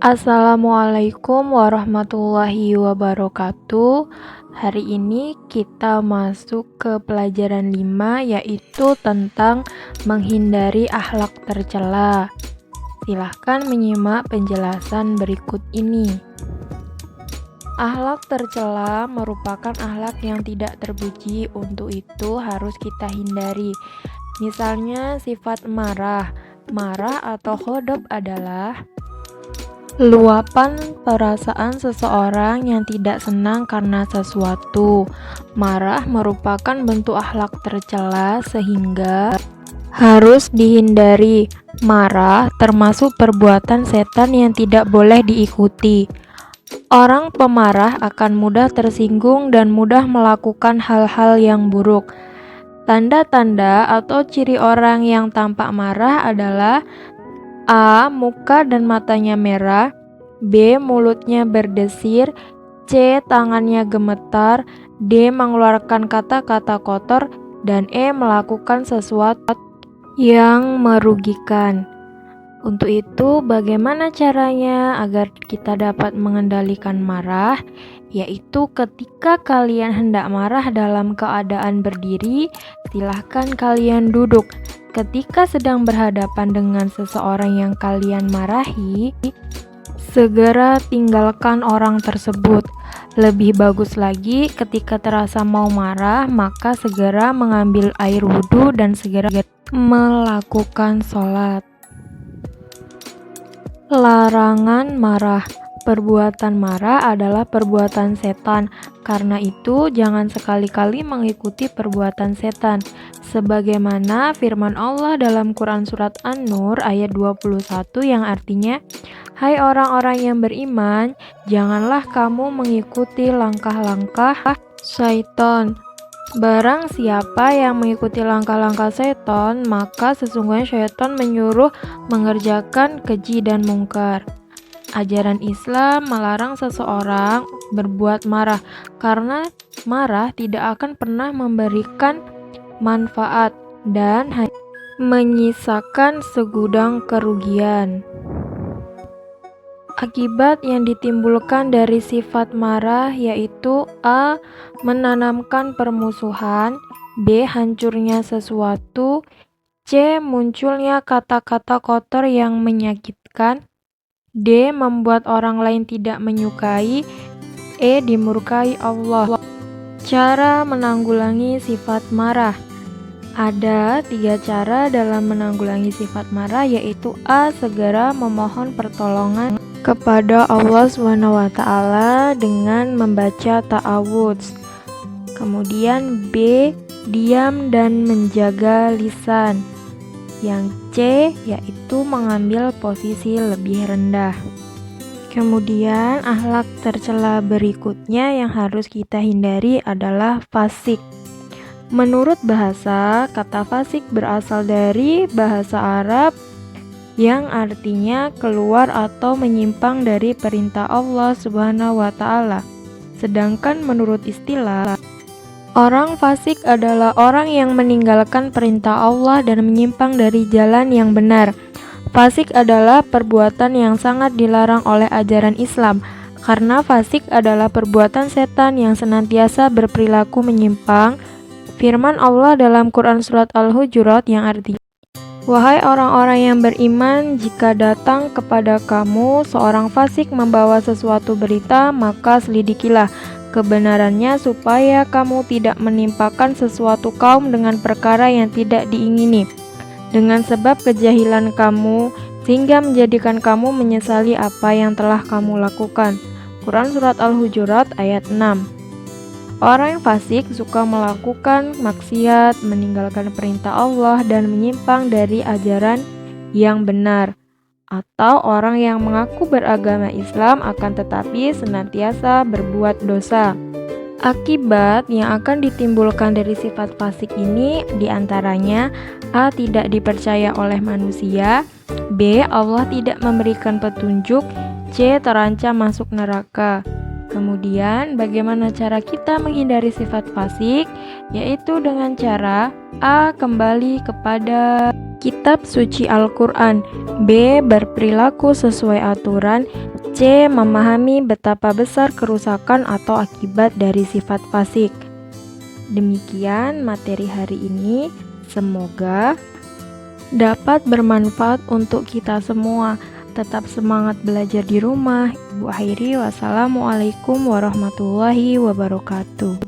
Assalamualaikum warahmatullahi wabarakatuh. Hari ini kita masuk ke pelajaran 5, yaitu tentang menghindari akhlak tercela. Silahkan menyimak penjelasan berikut ini. Akhlak tercela merupakan akhlak yang tidak terpuji, untuk itu harus kita hindari. Misalnya sifat marah. Marah atau ghadab adalah luapan perasaan seseorang yang tidak senang karena sesuatu. Marah merupakan bentuk akhlak tercela sehingga harus dihindari. Marah termasuk perbuatan setan yang tidak boleh diikuti. Orang pemarah akan mudah tersinggung dan mudah melakukan hal-hal yang buruk. Tanda-tanda atau ciri orang yang tampak marah adalah A. Muka dan matanya merah, B. Mulutnya berdesir, C. Tangannya gemetar, D. Mengeluarkan kata-kata kotor, dan E. Melakukan sesuatu yang merugikan. Untuk itu, bagaimana caranya agar kita dapat mengendalikan marah? Yaitu ketika kalian hendak marah dalam keadaan berdiri, silahkan kalian duduk. Ketika sedang berhadapan dengan seseorang yang kalian marahi, segera tinggalkan orang tersebut. Lebih bagus lagi, ketika terasa mau marah, maka segera mengambil air wudhu dan segera melakukan sholat. Larangan marah. Perbuatan marah adalah perbuatan setan. Karena itu, jangan sekali-kali mengikuti perbuatan setan. Sebagaimana firman Allah dalam Quran Surat An-Nur ayat 21 yang artinya, "Hai orang-orang yang beriman, janganlah kamu mengikuti langkah-langkah syaitan. Barang siapa yang mengikuti langkah-langkah syaitan, maka sesungguhnya syaitan menyuruh mengerjakan keji dan mungkar." Ajaran Islam melarang seseorang berbuat marah, karena marah tidak akan pernah memberikan manfaat dan hanya menyisakan segudang kerugian. Akibat yang ditimbulkan dari sifat marah yaitu A. Menanamkan permusuhan, B. Hancurnya sesuatu, C. Munculnya kata-kata kotor yang menyakitkan, D. Membuat orang lain tidak menyukai, E. Dimurkai Allah. Cara menanggulangi sifat marah. Ada 3 cara dalam menanggulangi sifat marah, yaitu A. Segera memohon pertolongan kepada Allah SWT dengan membaca ta'awudz. Kemudian B. Diam dan menjaga lisan. Yang C yaitu mengambil posisi lebih rendah. Kemudian akhlak tercela berikutnya yang harus kita hindari adalah fasik. Menurut bahasa, kata fasik berasal dari bahasa Arab yang artinya keluar atau menyimpang dari perintah Allah Subhanahu wa Ta'ala. Sedangkan menurut istilah, orang fasik adalah orang yang meninggalkan perintah Allah dan menyimpang dari jalan yang benar. Fasik adalah perbuatan yang sangat dilarang oleh ajaran Islam, karena fasik adalah perbuatan setan yang senantiasa berperilaku menyimpang. Firman Allah dalam Quran Surat Al-Hujurat yang artinya, "Wahai orang-orang yang beriman, jika datang kepada kamu seorang fasik membawa sesuatu berita, maka selidikilah kebenarannya supaya kamu tidak menimpakan sesuatu kaum dengan perkara yang tidak diingini, dengan sebab kejahilan kamu, sehingga menjadikan kamu menyesali apa yang telah kamu lakukan." Quran Surat Al-Hujurat ayat 6. Orang yang fasik suka melakukan maksiat, meninggalkan perintah Allah, dan menyimpang dari ajaran yang benar. Atau orang yang mengaku beragama Islam akan tetapi senantiasa berbuat dosa. Akibat yang akan ditimbulkan dari sifat fasik ini diantaranya A. Tidak dipercaya oleh manusia, B. Allah tidak memberikan petunjuk, C. Terancam masuk neraka. Kemudian, bagaimana cara kita menghindari sifat fasik? Yaitu dengan cara A. Kembali kepada kitab suci Al-Quran, B. Berperilaku sesuai aturan, C. Memahami betapa besar kerusakan atau akibat dari sifat fasik. Demikian materi hari ini. Semoga dapat bermanfaat untuk kita semua. Tetap semangat belajar di rumah. Ibu akhiri, wassalamualaikum warahmatullahi wabarakatuh.